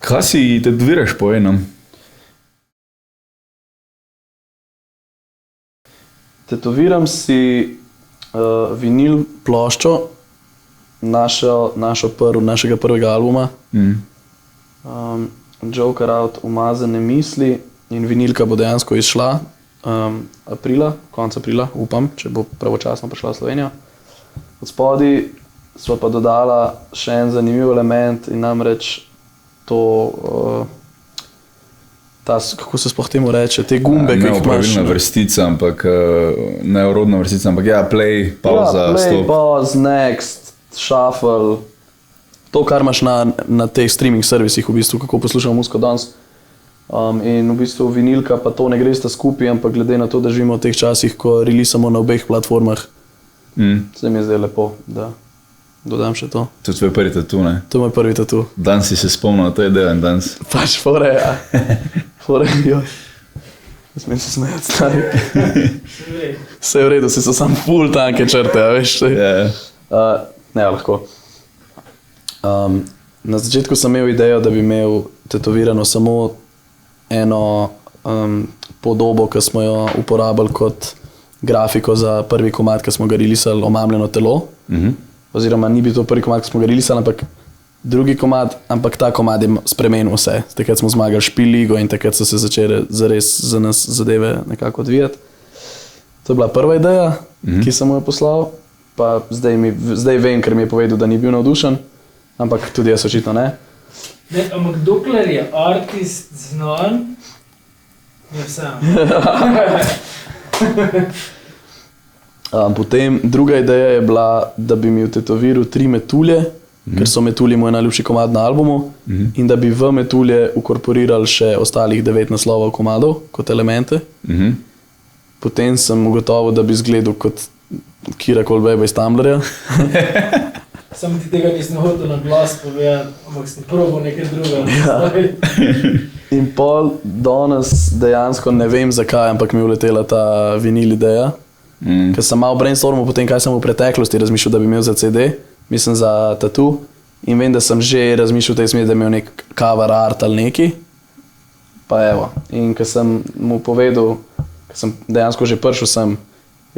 Kaj si tetoviraš po enem? Tetoviram si vinil ploščo našega prvega albuma. Joker Out, umazane misli, in vinilka bo dejansko izšla konec aprila, upam, če bo pravočasno prišla v Slovenijo. Od spodaj sva pa dodala še en zanimiv element in namreč to, kako se sploh temu reče, te gumbe, ki jih imaš. Neopravilna vrstica, ampak neorodna vrstica, ampak play, pauza, stop. Play, pause, next, shuffle, to, kar imaš na teh streaming servisih, v bistvu, kako poslušamo muziko danes. In v bistvu vinilka pa to ne gre sta skupaj, ampak glede na to, da živimo v teh časih, ko releasamo na obeh platformah, se mi je zdaj lepo, da dodam še to. To je tvoj prvi tatu, ne? To je moj prvi tatu. Danes si se spomnil, to je delen danes. Pač fore, ja. Fore, jo. Ne smem se smejati, stari. Vse je v redu, si so sam ful tanke črte, a veš? Ne, lahko. Na začetku sem imel idejo, da bi imel tetovirano samo eno podobo, ki smo jo uporabili kot grafiko za prvi komad, ki smo ga releasali, Omamljeno telo. Oziroma ni bil to prvi komad, ki smo ga releasali, ampak drugi komad, ampak ta komad je spremenil vse. Takrat smo zmagali Špil-ligo in takrat so se začele zares za nas zadeve nekako odvijati. To je bila prva ideja, ki sem mu jo poslal, pa zdaj vem, ker mi je povedal, da ni bil navdušen, ampak tudi jaz očitno ne. Ne, ampak dokler je artist znan, je vse. Potem druga ideja je bila, da bi mi vtetoviral 3 metulje, ker so metulji moj najljubši komad na albumu, in da bi v metulje ukorporirali še ostalih 9 naslovov komadov kot elemente. Potem sem ugotovil, da bi izgledal kot Kira Kolbejba iz Tumblrja. Samo ti tega nisem hotel na glas povedati, ampak sem probal nekaj drugega. Ja. In pol danes dejansko ne vem zakaj, ampak mi je uletela ta vinil ideja. Ker sem malo brainstormal potem, kaj sem v preteklosti razmišljal, da bi imel za CD, mislim za tatu. In vem, da sem že razmišljal v tej smeri, da bi imel nek cover art ali neki. Pa evo. In ker sem mu povedal, ker sem dejansko že prišel sem,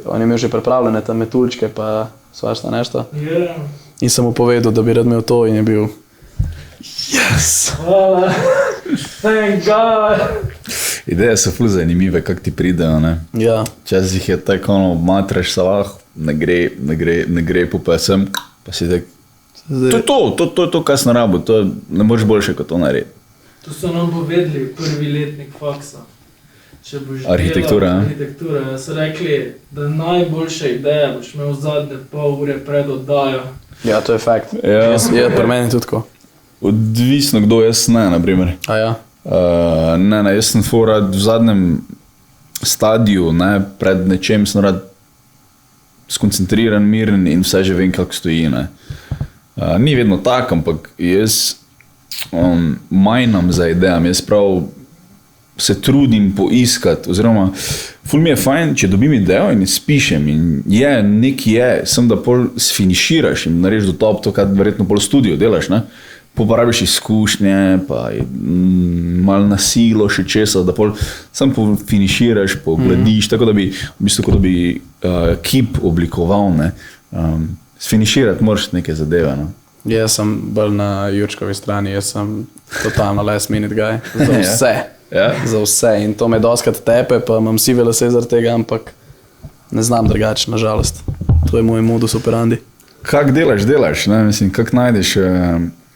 on je imel že pripravljene tam metuljčke pa svašta nešto. Yeah. In sem mu povedal, da bi rad imel to in je bil yes! Hvala! Thank God! Ideje so ful zanimive, kak ti pridejo, ne? Ja. Včasih je tako matraš salah, ne gre po pesem, pa si tak, to je to, kaj sem rabil, to ne moreš boljše kot to narediti. To so nam povedali prvi letnik faksa. Če boš Arhitektura, delal arhitektura, so rekli, da najboljša ideja boš imel zadnje pol ure pred oddajo. Ja, to je fakt. Ja. Je pri meni tudi tako. Odvisno, kdo jaz ne, naprimer. A ja? Ne, jaz sem rad v zadnjem stadiju, ne, pred nečem sem rad skoncentriran, miren in vse že vem, kako stoji. Ne. Ni vedno tak, ampak jaz majnam za idejami, jaz prav se trudim poiskati, oziroma ful mi je fajn, če dobim idejo in spišem in sem da pol sfiniširaš in narediš do top to, kar verjetno pol studio delaš, ne? Popraviš izkušnje, pa malo na silo še česa, da pol sam finiširaš, poglediš, tako da bi, v bistvu, kot da bi kip oblikoval, ne? Sfiniširati moraš neke zadeve, ne? Jaz sem bolj na Jurčkovi strani, jaz sem totalno last minute guy, za vse. Ja. Za vse in to me doskrat tepe, pa imam sive lase zaradi tega, ampak ne znam drugače, nažalost. To je moj modus operandi. Kak delaš, ne? Mislim, kak najdeš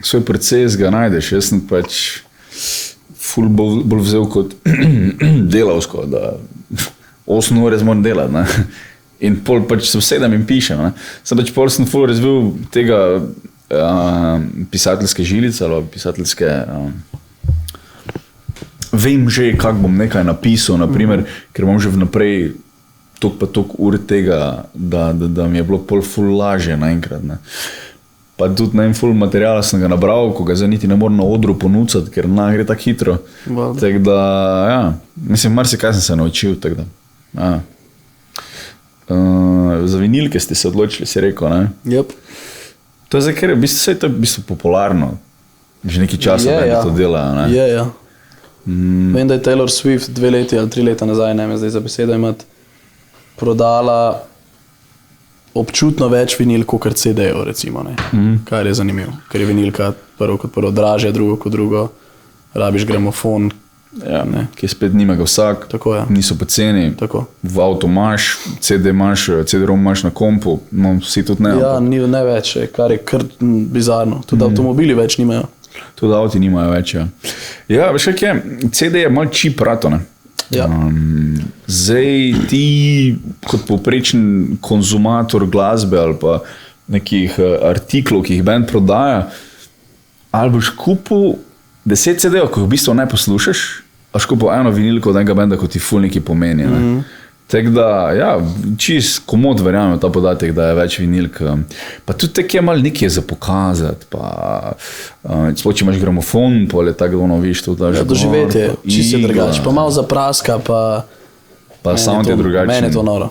svoj proces, ga najdeš. Jaz sem pač ful bolj vzel kot delavsko, da 8 ure moram delati, ne? In pol pač se vsedem in pišem, ne? Sem pač pol sem ful razvil tega pisateljske žilice ali pisateljske vem že, kako bom nekaj napisal, naprimer, ker imam že vnaprej toliko ur tega, da mi je bilo pol ful lažje naenkrat. Ne. Pa tudi ful materijala sem ga nabral, ko ga zdaj niti ne moram na odru ponucati, ker gre tako hitro. Tako da, ja, mislim, marsikaj sem se naučil, tako da. Ja. Za vinilke ste se odločili, si rekel, ne? Yep. To je zdaj, ker je v bistvu popularno. Že nekaj časa bendi to delajo, ne? Je, ja. Vem, da je Taylor Swift 2 leti ali 3 leta nazaj, ne vem zdaj za besedo imati, prodala občutno več vinil kot CD-jev, recimo, ne. Kar je zanimivo, ker je vinilka prvo kot prvo dražja, drugo kot drugo, rabiš gramofon. Ja, ki spet nima ga vsak, Tako je. niso poceni, Tako. v avto imaš, CD-ROM imaš na kompu, no, vsi tudi ne. Ja, ni ne več, kar je kar bizarno. Tudi avtomobili več nimajo. Tudi avti nimajo več, ja. Ja, veš kak je, CD je malo cheap rato, ne. Ja. Zdaj ti kot povprečen konzumator glasbe ali pa nekih artiklov, ki jih band prodaja, ali boš kupil 10 CD-jev, ko jih v bistvu ne poslušaš, ali boš kupil eno vinilko od enega benda, ko ti ful neki pomeni. Ne? Tako da, ja, čist komod verjamem ta podatek, da je več vinilk. Pa tudi tako je malo nekaj za pokazati, pa sploh če imaš gramofon, pa je tako, ono, viš, to daš Ja, doživetje, čisto drugače. Pa malo zapraska, pa sound je drugačen. Meni je to noro.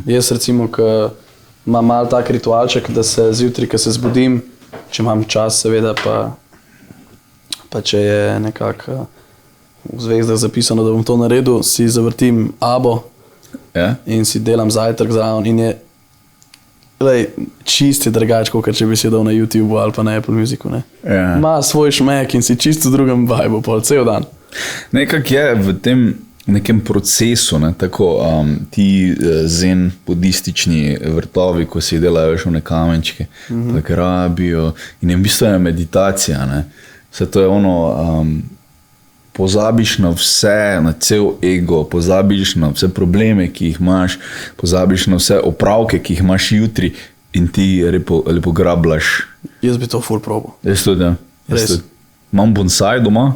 Jaz recimo, ko imam malo tak ritualček, da se zjutraj, ko se zbudim, če imam čas seveda, pa če je nekako v zvezdah zapisano, da bom to naredil, si zavrtim abo Ja? in si delam zajtrk zraven in je čisti drugače, kot če bi si dal na YouTube ali pa na Apple Musicu. Ne. Ja. Ima svoj šmek in si čisto v drugem vibu, pol cel dan. Nekak je v tem nekem procesu, ne, tako ti zen budistični vrtovi, ko si delajo še one kamenčke, pa grabijo in v bistvu je meditacija. Ne. Vse to je ono, pozabiš na vse, na cel ego, pozabiš na vse probleme, ki jih imaš, pozabiš na vse opravke, ki jih imaš jutri in ti lepo grabljaš. Jaz bi to ful probal. Jaz tudi, ja. Res? Imam bonsai doma,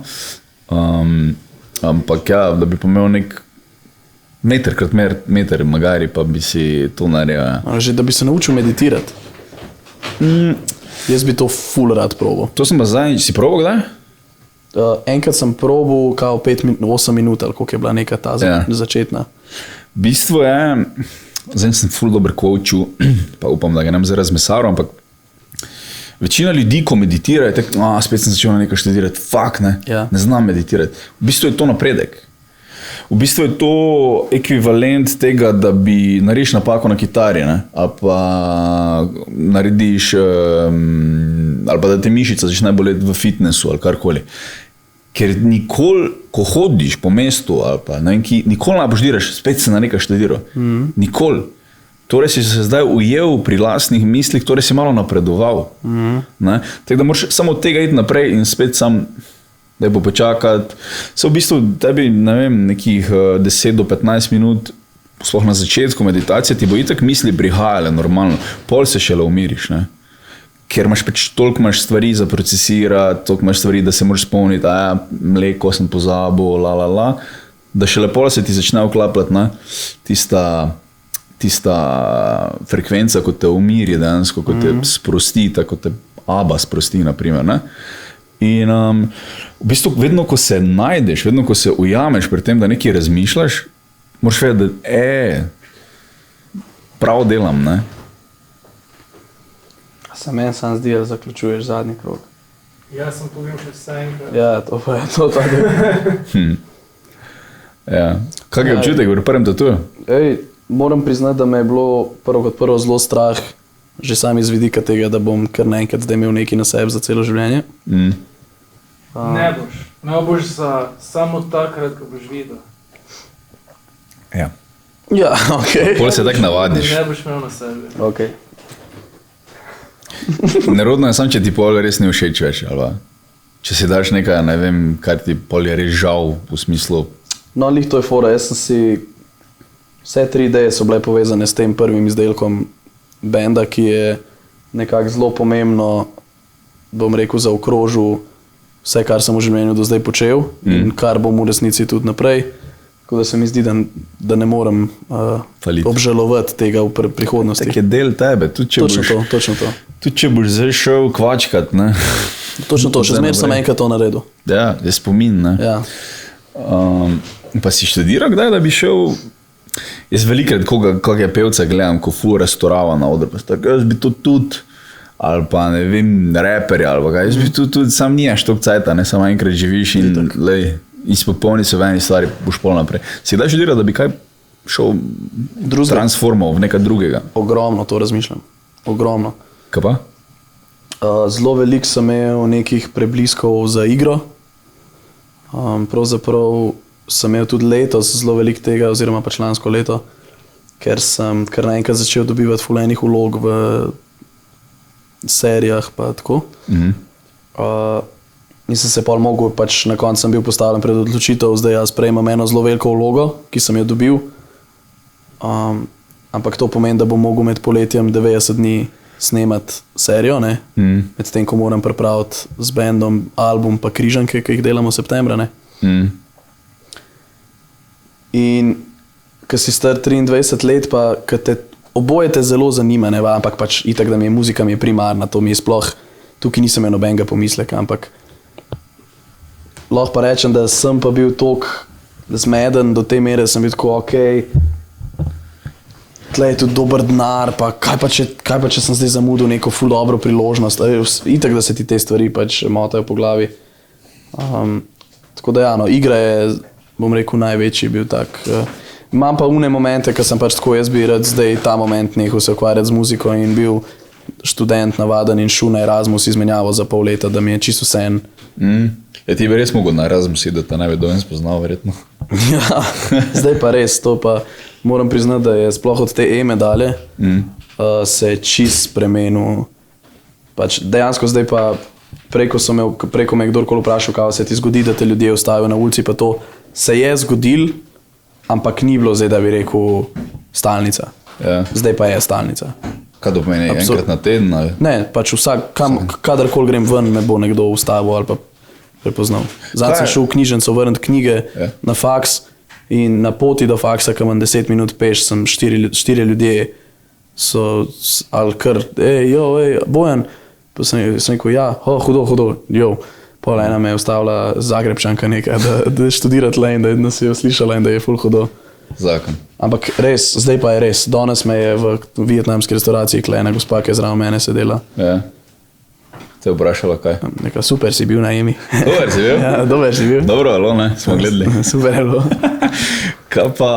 ampak ja, da bi pomel nek meter krat meter, magari pa bi si to naredil. Ja. Že da bi se naučil meditirati. Jaz bi to ful rad probal. To sem pa zdaj, si probal kdaj? Enkrat sem probal kao 8 minut, ali koliko je bila neka ta začetna. V bistvu je, zdaj sem ful dober coachu, pa upam, da ga nam zdaj razmesaral, ampak večina ljudi, ko meditira, je tako, spet sem začel nekaj študirati, ne znam meditirati. V bistvu je to napredek. V bistvu je to ekvivalent tega, da bi narediš napako na kitari, ne? Ali pa narediš, ali pa da te mišica začne boleti v fitnessu ali karkoli. Ker nikoli, ko hodiš po mestu, ali pa nikoli ne boš spet se na nekaj študiral. Nikoli. Torej si se zdaj ujel pri lastnih mislih, torej si malo napredoval. Tako da moraš samo od tega iti naprej in spet sam da bo počakati. So v bistvu tebi, ne vem, nekih 10 do 15 minut, sploh na začetku meditacije, ti bo itak misli prihajale normalno, pol se šele umiriš, ne? Ker imaš toliko imaš stvari za procesirati, toliko imaš stvari, da se moraš spomniti, mleko sem pozabil, da šele pol se ti začne vklapljati, ne? Tista frekvenca, ko te umiri dejansko, ko te sprosti, tako te aba sprosti, naprimer, ne? In v bistvu vedno, ko se najdeš, vedno, ko se ujameš pri tem, da nekaj razmišljaš, moraš vedeti, da prav delam, ne? Se meni sam zdi, da zaključuješ zadnji krog. Jaz sem povem še vse enkrat. Ja, to pa je to ta del. Ja. Kak je občutek v prvem tatuju? Moram priznati, da me je bilo prvo kot prvo zelo strah, že sam iz vidika tega, da bom kar naenkrat zdaj imel nekaj na sebi za celo življenje. Ne boš. Ne boš samo takrat, ko boš videl. Ja. Ja, ok. Pol se tak navadiš. Ne boš imel na sebi. Ok. Nerodno je sam, če ti pol res ni všeč več, ali če si daš nekaj, ne vem, kar ti pol je res žal v smislu. No, lih to je fora, jaz sem si, vse 3 ideje so bile povezane s tem prvim izdelkom benda, ki je nekako zelo pomembno, bom rekel, zaokrožil vse, kar sem v življenju do zdaj počel in kar bom v resnici tudi naprej. Tako da se mi zdi, da ne morem obžalovati tega v prihodnosti. Tak je del tebe. Točno to. Tudi če boš zdaj šel kvačkat, ne? Točno to, še zmer sem enkrat to naredil. Ja, je spomin, ne? Ja. Pa si študiral kdaj, da bi šel? Jaz velikrat, kak je pevca gledam, ko ful restorava na odru, pa tako, jaz bi to tudi, ali pa ne vem, reperja ali kaj. Jaz bi tudi sam nijaš toliko cajta, ne samo enkrat živiš in lej, izpopolni se v eni stvari, boš pol naprej. Si kdaj želira, da bi kaj šel transformal v nekaj drugega? Ogromno to razmišljam. Ogromno. Kaj pa? Zelo veliko sem imel nekih prebliskov za igro. Pravzaprav sem imel tudi letos zelo veliko tega, oziroma pač lansko leto, ker sem kar naenkrat začel dobivati ful enih vlog v serijah pa tako. In sem se pol mogel, pač na koncu sem bil postavljen pred odločitev, zdaj jaz sprejemam eno zelo veliko vlogo, ki sem jo dobil. Ampak to pomeni, da bom mogel med poletjem 90 dni snemati serijo, ne? Medtem, ko moram pripraviti z bandom album pa križanke, ki jih delamo v septembra, ne? In ko si star 23 let, pa oboje te zelo zanima, ne? Ampak pač itak, da mi je muzika mi je primarna, to mi je sploh, tukaj nisem imel nobenega pomisleka, ampak lahko pa rečem, da sem pa bil toliko zmeden do te mere, sem bil tako, okej, tle je tudi dober denar, pa kaj pa če sem zdaj zamudil neko ful dobro priložnost, itak, da se ti te stvari pač motajo po glavi. Tako da ja, no, igra je, bom rekel, največji bil tak. Imam pa une momente, ko sem pač tako, jaz bi rad zdaj ta moment nehal se ukvarjati z muziko in bil študent navaden in šel na Erasmus izmenjavo za pol leta, da mi je čisto vseeno. Ja, ti bi res mogel na Erasmus, da te najbolj dojen spoznal, verjetno. Ja, zdaj pa res, to pa moram priznati, da je sploh od te medalje se čist spremenil. Pač dejansko zdaj pa preko me je kdorkoli vprašal, kaj se ti zgodi, da te ljudje ostavijo na ulici, pa to se je zgodil, ampak ni bilo zdaj, da bi rekel stalnica. Ja. Zdaj pa je stalnica. Kaj to pomeni, enkrat na teden? Ali? Ne, pač kadarkoli grem ven, me bo nekdo ustavil ali pa prepoznal. Zdaj sem šel v knjižnico vrniti knjige na faks in na poti do faksa, ko imam 10 minut peš, sem 4 ljudje so ali kar, Bojan, pa sem rekel, ja, hudo, pol ena me je ustavila Zagrebčanka nekaj, da študira tle in da nas je slišala in da je ful hudo. Zakon. Ampak res, zdaj pa je res, danes me je v vietnamski restauraciji tle ena gospa, ki je zraven mene sedela. Ja. Te je vprašala kaj? Neka super si bil na Emi. Dober si bil? Ja, dober si bil. Dobro, alo, ne, smo gledali. Super je bilo. Kaj pa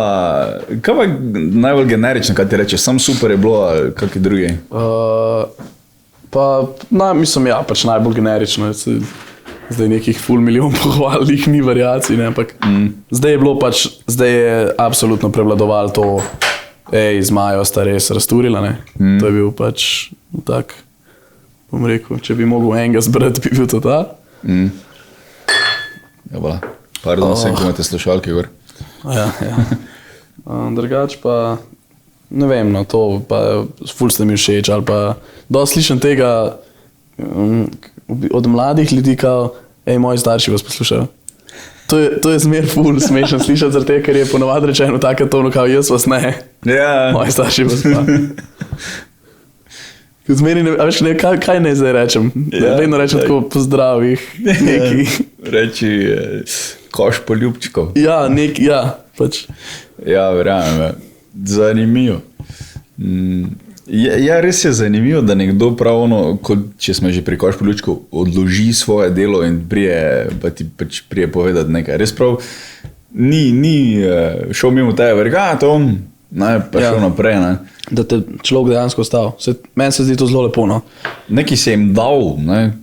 najbolj generično, kaj ti reče, sam super je bilo, ali kakvi drugi? Mislim, ja, pač najbolj generično. Zdaj nekih ful milijon pohvalnih ni variacij, ne, ampak zdaj je bilo pač, zdaj je absolutno prevladoval to, z Majo sta res razturila, ne. To je bil pač tak, bom rekel, če bi mogel enega zbrati, bi bil to ta. Ja, bila. Pardon, vsem, ko imate slušalke gor. Ja. Drugač pa, ne vem, no, to pa ful ste mi všeč, ali pa dosti slišam tega od mladih ljudi, kao, moji starši vas poslušajo. To je zmer ful smešen slišati, zaradi tega, ker je ponovadi rečeno tako tono, kao jaz vas ne. Ja. Moji starši vas pa. Zmeri ne, a veš, ne, kaj ne zdaj rečem? Ja, vedno rečem tako pozdravih, neki. Reči koš poljubčkov. Ja, pač. Ja, verjamem, zanimivo. Ja, res je zanimivo, da nekdo prav ono, kot če smo že pri koš poljubčkov, odloži svoje delo in pa ti pač prije povedati nekaj. Res prav, ni šel mimo tebe, verga, to on, pa šel naprej, ne. Da te človek dejansko ostal. Meni se zdi to zelo lepo, no. Neki se jim dal, ne,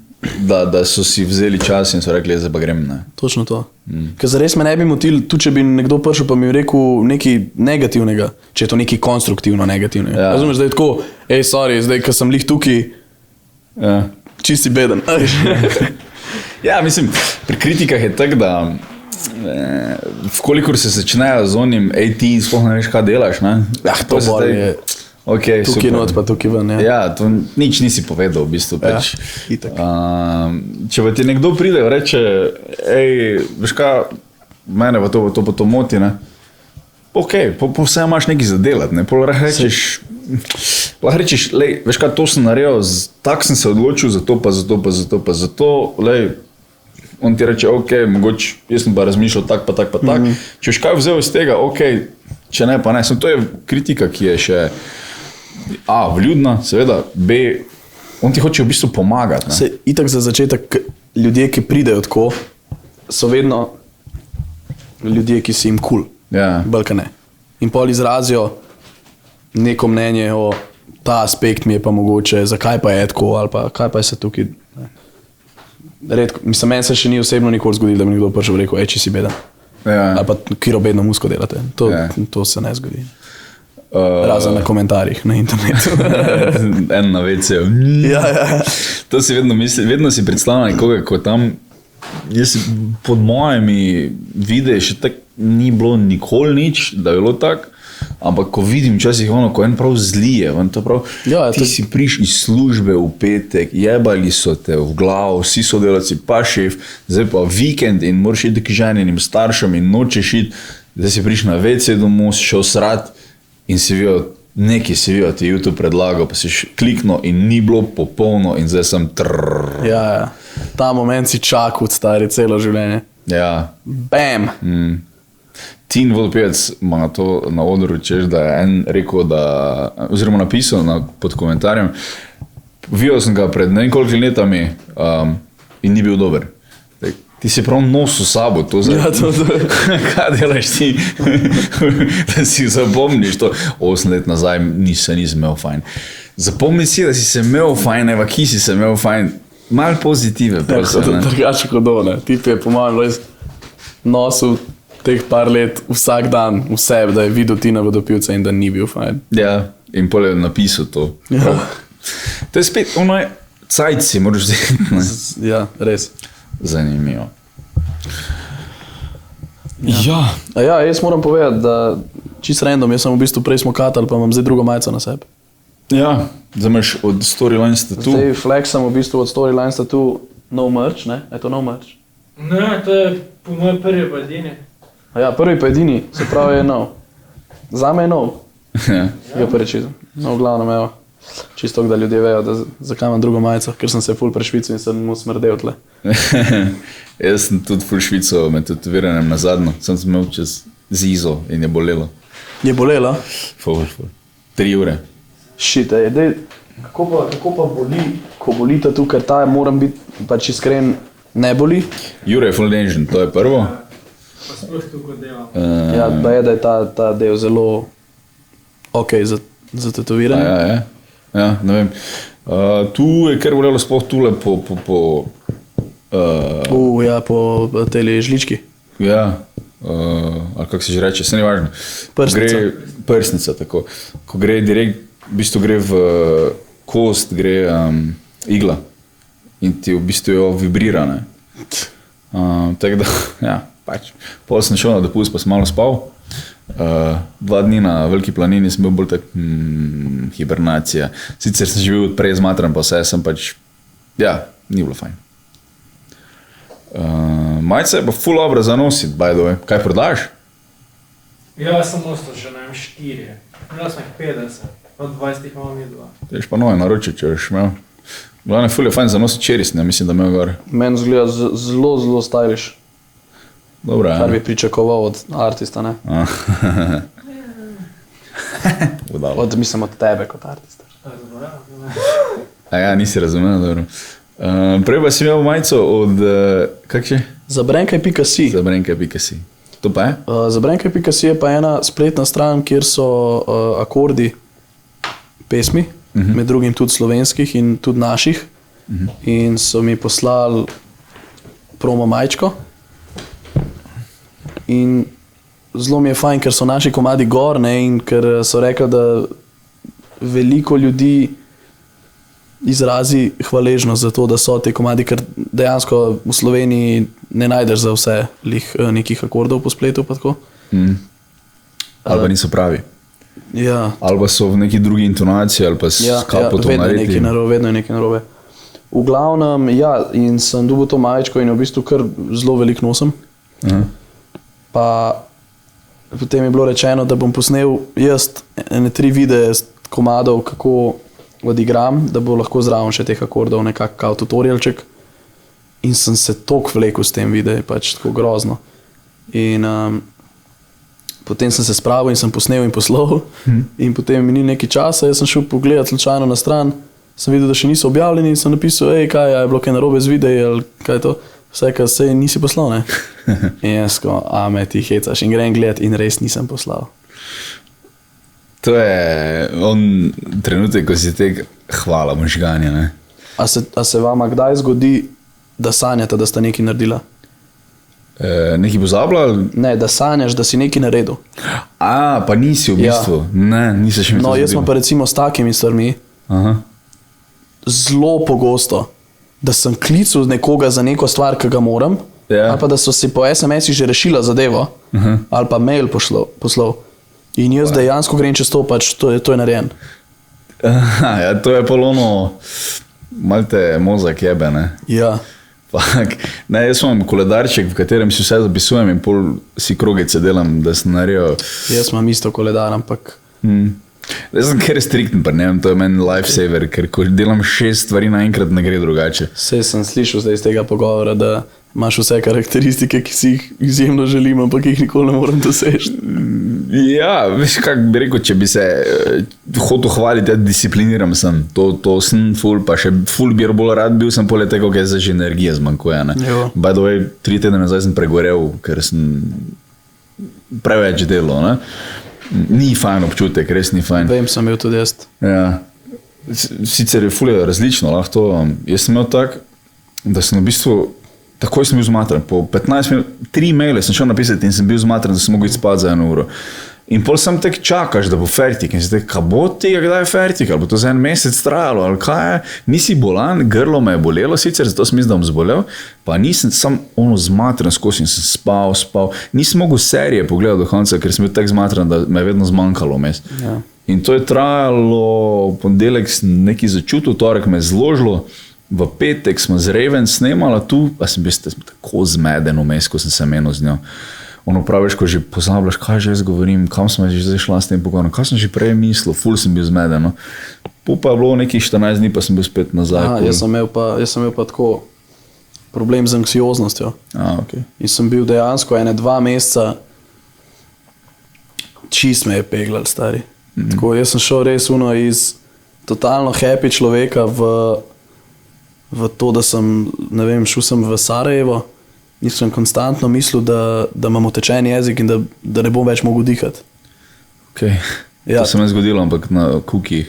da so si vzeli čas in so rekli, zdaj pa grem, ne. Točno to. Ker zares me ne bi motil, tudi če bi nekdo prišel pa mi rekel nekaj negativnega, če je to nekaj konstruktivno negativnega. Ja. Razumeš, da je tako, sorry, zdaj, ko sem lih tukaj, čisti beden. Ja, mislim, pri kritikah je tak, da vkolikor se začnejo z onim, ti sploh ne veš, kaj delaš, ne? Ja, to bolj je okay, tukaj not, pa tukaj ven, ja. Ja, to nič nisi povedal, v bistvu. Ja, pač. itak. Če pa ti nekdo pride in reče, veš kaj, mene pa to moti, ne? Ok, po vse imaš nekaj za delati, ne? Lahko rečeš, veš kaj, to sem naredil, tak sem se odločil, zato, on ti reče, ok, mogoče, jaz sem pa razmišljal tak. Če veš kaj vzel iz tega, ok, če ne, pa ne. To je kritika, ki je še A, vljudna, seveda, B, On ti hoče v bistvu pomagati. Ne? Se, itak za začetek, ljudje, ki pridejo tako, so vedno ljudje, ki si jim kul. Ja. Balkane. In pol izrazijo neko mnenje o ta aspekt mi je pa mogoče, zakaj pa je tako, ali pa kaj pa je se tukaj. Redko, mislim, meni se še ni osebno nikoli zgodilo, da mi nekdo prišel rekel, či si beden. Ja. Ali pa kiro bedno musko delate. To se ne zgodi. Razen na komentarjih na internetu. En na WC. Ja. To si vedno si predstavljam nekoga, ko tam, jaz pod mojimi videi še tako ni bilo nikoli nič, da je bilo tako, ampak ko vidim včasih ono, ko en prav zlije, ti si priš iz službe v petek, jebali so te v glavo, vsi sodelavci, pa šef, zdaj pa vikend in moraš iti k ženjenim staršem in nočeš iti, zdaj si priš na WC domov, si šel srat in si videl, nekaj si videl, ti YouTube predlagal, pa si kliknil in ni bilo popolno in zdaj sem Ja. Ta moment si čakal, stari, celo življenje. Ja. Bam! Tin Vodopijec ima to na odru, češ, da je en rekel, oziroma napisal pod komentarjem, videl sem ga pred nekoliko letami in ni bil dober. Ti si prav nosil sabo to za... Ja, to. Kaj delaš ti? Da si zapomniš to. 8 let nazaj nisem imel fajn. Zapomni si, da si se imel fajn, eva ki si se imel fajn. Malo pozitive. Drugače kot ne. Tip je po mojem nosil teh par let vsak dan v sebi, da je videl Tina Vodopivca in da ni bil fajn. Ja, in pol je napisal to. Ja. To je spet ono je cajt si, moraš vzeti. Ja, res. Zanimivo. Ja. Ja, jaz moram povedati, da čist random, jaz sem v bistvu prej smokatali, pa imam zdaj drugo majico na sebi. Ja, zdaj imaš od Storylines Tattoo. Zdaj flexam v bistvu od Storylines Tattoo no merch, ne? Je to no merch? Ne, to je po mojem prvi pa edini. Ja, prvi pa edini, se pravi je nov. Zame je nov. Ja. Ga prečizem. No, v glavnem, evo. Čisto, da ljudje vejo, da zakaj imam drugo majico, ker sem se ful prešvical in sem mu smrdel tle. Jaz sem tudi ful švico med tetoviranjem na zadnjo. Sem imel čez zizo in je bolelo. Je bolela? Ful. 3 ure. Shit, kako pa boli, ko boli tatu, ker ta moram biti pač iskren, ne boli. Jure je ful nežen, to je prvo. Pa sploh tukaj delam. Ja, da je ta del zelo ok za tetoviranje. Ja, ne vem. Tu je kar bolelo sploh tule po ja, po teli žlički. Ja, ali kako se že reče, se ni važno. Prsnica. Prsnica, tako. Ko gre direkt, v bistvu gre v kost, gre igla in ti v bistvu jo vibrira, ne. Tako da, ja, pač. Pol sem šel na dopust, pa sem malo spal. 2 dni na veliki planini sem bil bolj tak hibernacija. Sicer sem živel prej zmatran, pa vse sem pač, ja, ni bilo fajn. Majica je pa ful obra za nositi, by the way. Kaj prodaš? Ja, sem ostal že, ne vem, 4. Jaz sem 50, od 20 imam mi 2. Ti ješ pa nove naročiti, če ješ imel. Glavne ful je fajn za nositi čerisne, mislim, da imel gor. Meni zgleda zelo stylish. Dobro, Kar bi pričakoval od artista, ne? Mislim od tebe kot artista. Ja, nisi razumel, dobro. Prej pa si imel majico od, kak še? Zabrenkaj.si. Zabrenkaj.si. To pa je? Zabrenkaj.si je pa ena spletna stran, kjer so akordi pesmi, med drugim tudi slovenskih in tudi naših. In so mi poslali promo majčko. In zelo mi je fajn, ker so naši komadi gor, ne, in ker so rekli, da veliko ljudi izrazi hvaležnost za to, da so te komadi, ker dejansko v Sloveniji ne najdeš za vse nekih akordov po spletu pa tako. Ali pa niso pravi. Ja. Ali pa so v neki drugi intonaciji, ali pa s kapo to naredili. Vedno je nekaj narobe. V glavnem, ja, in sem dobil to majčko in v bistvu kar zelo velik nosim. Pa potem je bilo rečeno, da bom posnel jaz 3 videe komadov, kako odigram, da bo lahko zraven še teh akordov nekak kao tutorialček. In sem se toliko vlekel s tem videi, pač tako grozno. In potem sem se spravil in sem posnel in poslal. In potem minil nekaj časa, jaz sem šel pogledat slučajno na stran sem videl, da še niso objavljeni in sem napisal, kaj je bilo kaj narobe z videi ali kaj je to. Vse, kar se nisi poslal, ne? In jaz ko, me ti hecaš in grem gledat in res nisem poslal. To je trenutek, ko si te hvala možganja, ne? A se vama kdaj zgodi, da sanjate, da sta nekaj naredila? Nekaj pozabila? Ne, da sanjaš, da si nekaj naredil. Pa nisi v bistvu. Ne, nisi še mi to zgodilo. Jaz sem pa recimo s takimi stvarmi zelo pogosto, da sem klical nekoga za neko stvar, ki ga moram, ali pa da so si po SMS-ih že rešila zadevo, ali pa mail poslal. In jaz dejansko grem čez to, pač to je narejen. Ja, to je polono, malo te mozak jebe, ne? Ja. Ne, jaz imam koledarček, v katerem si vse zapisujem in pol si krogice delam, da sem naredil. Jaz imam isto koledar, ampak... Jaz sem kar striktn, pa ne vem, to je meni lifesaver, ker ko delam 6 stvari naenkrat ne gre drugače. Saj sem slišal zdaj iz tega pogovora, da imaš vse karakteristike, ki si jih izjemno želim, ampak jih nikoli ne morem doseči. Ja, veš, kak bi rekel, če bi se hotel hvaliti, ja, discipliniram sem. To sem ful, pa še ful bi bolj rad bil, sem poleg tega, ker se že energije zmanjkuje, ne. By the way, 3 tedne nazaj sem pregorel, ker sem preveč delal, ne. Ni fajn občutek, res ni fajn. Vem, sem imel tudi jaz. Ja. Sicer je ful različno, lahko. Jaz sem imel tak, da sem v bistvu takoj sem bil zmatran. Po 15 minut, 3 maile sem šel napisati in sem bil zmatran, da sem mogel iti spat za 1 uro. In pol sem tek čakaš, da bo fertik. In si tek, kaj bo tega, kdaj je fertik? Ali bo to za 1 mesec trajalo? Ali kaj je? Nisi bolan, grlo me je bolelo sicer, zato sem mislil, da bom zbolel. Pa nisem sam zmatran skozi in sem spal. Nisem mogel serije pogledati do konca, ker sem bil tak zmatran, da me je vedno zmanjkalo vmes. Ja. In to je trajalo, ponedeljek sem nekaj začutil, torek me je zložilo. V petek smo z Raven snemala tu, pa sem bil tako zmeden vmes, ko sem se menil z njo. Ono praviš, ko že pozabljaš, kaj že jaz govorim, kam sem že zdaj šla s tem pogovorom, kaj sem že prej mislil, ful sem bil zmeden. No. Pa je bilo nekih 14 dni, pa sem bil spet nazaj. Jaz sem imel pa tako problem z anksioznostjo. Okay. In sem bil dejansko 1-2 meseca, čist me je peglal, stari. Tako, jaz sem šel res iz totalno happy človeka v to, da sem, ne vem, šel sem v Sarajevo in sem konstantno mislil, da imam otečen jezik in da ne bom več mogel dihati. Okay. Ja. To se mi je zgodilo, ampak na kukih.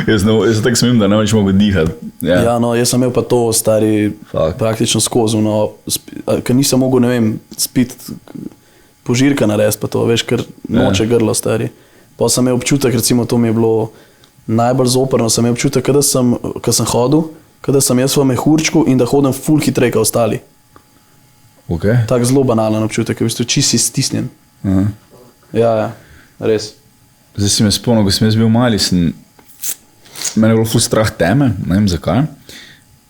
Jaz tako smem, da ne več mogel dihati. Ja. Ja, no, jaz sem imel pa to, stari, praktično skozi, ker nisem mogel, ne vem, spiti požirka narediti pa to, veš, ker moče grlo, stari. Pa sem imel občutek, recimo, to mi je bilo najbolj zoprno, sem imel občutek, ko sem hodil, da sem jaz v mehurčku in da hodim ful hitrej kot ostali. Okay. Tak zelo banalen občutek, v bistvu čist si stisnjen. Ja, res. Zdaj si me spomnil, ko sem jaz bil mali, mene je bilo ful strah teme, ne vem zakaj,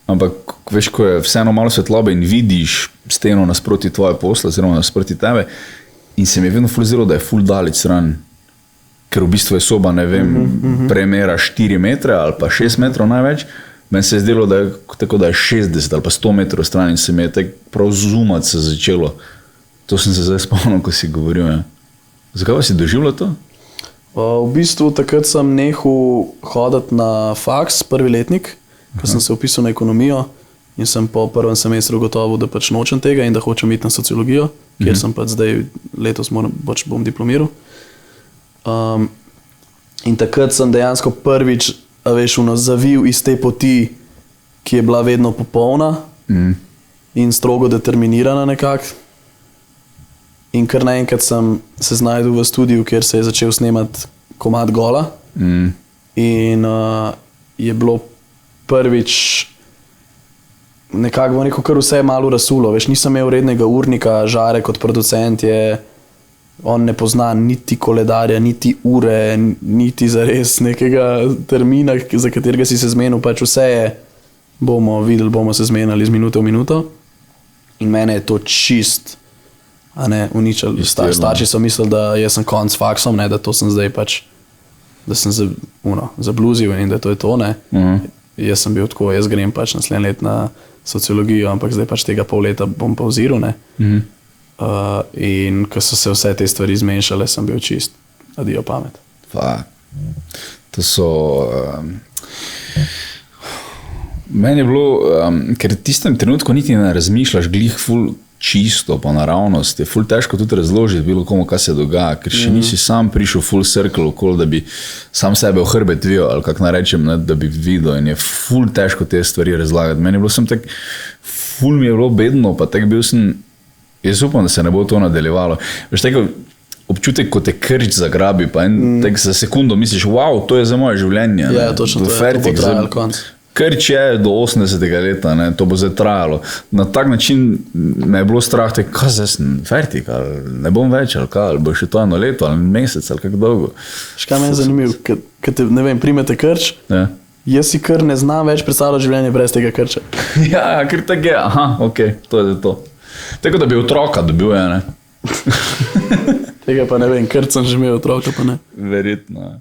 ampak veš, ko je vseeno malo svetlobe in vidiš steno nasproti tvoje posle, oziroma nasproti tebe, in se mi je vedno ful zdelo, da je ful daleč stran. Ker v bistvu je soba, ne vem, premera 4 metre ali pa 6 metrov največ, meni se je zdelo, da je 60 ali pa 100 metrov stran in se mi je tak prav zumati se začelo. To sem se zdaj spomnil, ko si govoril. Ja. Zakaj pa si doživljal to? V bistvu takrat sem nehal hoditi na faks, prvi letnik, ko sem se upisal na ekonomijo in sem po prvem semestru gotovil, da pač nočem tega in da hočem iti na sociologijo, kjer sem pač zdaj letos bom diplomiral. In takrat sem dejansko prvič, veš, zavil iz te poti, ki je bila vedno popolna in strogo determinirana nekako. In kar naenkrat sem se znajdel v studiu, kjer se je začel snemati komad Gola. In je bilo prvič nekako, bom rekel, kar vse malo rasulo. Veš, nisem imel rednega urnika, Žare kot producent je... On ne pozna niti koledarja, niti ure, niti zares nekega termina, za katerega si se zmenil, pač vse je, bomo videli, bomo se zmenili z minuto v minuto. In mene je to čist, uničil. Starši so mislili, da jaz sem konc s faksom, da to sem zdaj pač, da sem zabluzil in da to je to, ne. Jaz sem bil tako, jaz grem pač naslednje let na sociologijo, ampak zdaj pač tega pol leta bom pauziral, ne. In ko so se vse te stvari zmenšale, sem bil čist, adijo pamet. To so... Meni je bilo, ker v tistem trenutku niti ne razmišljaš glih ful čisto po naravnosti, je ful težko tudi razložiti bilo komu, kaj se dogaja, ker še nisi sam prišel full circle okoli, da bi sam sebe v hrbet videl, ali kako narečem, da bi videl in je ful težko te stvari razlagati. Meni je bilo sem tak, ful mi je bilo bedno, pa tak bil sem, jaz upam, da se ne bo to nadaljevalo. Veš, tako občutek, ko te krč zagrabi, pa tak za sekundo misliš, wow, to je za moje življenje. Ja, točno to je, to bo trajalo konc. Krč je do 80. leta, ne, to bo zdaj trajalo. Na tak način me je bilo strah, kaj zdaj sem fertik, ali ne bom več, ali kaj, ali bo še to 1 leto, ali mesec, ali kako dolgo. Škaj me je zanimivo, kad te, ne vem, primete krč, ja. Jaz si kar ne znam več predstavljati življenje brez tega krča. Ja, ker tako je, aha, ok, to je to. Tako da bi otroka dobil, ja, ne. Tega pa ne vem, krč sem že imel otroka, pa ne. Verjetno, ja.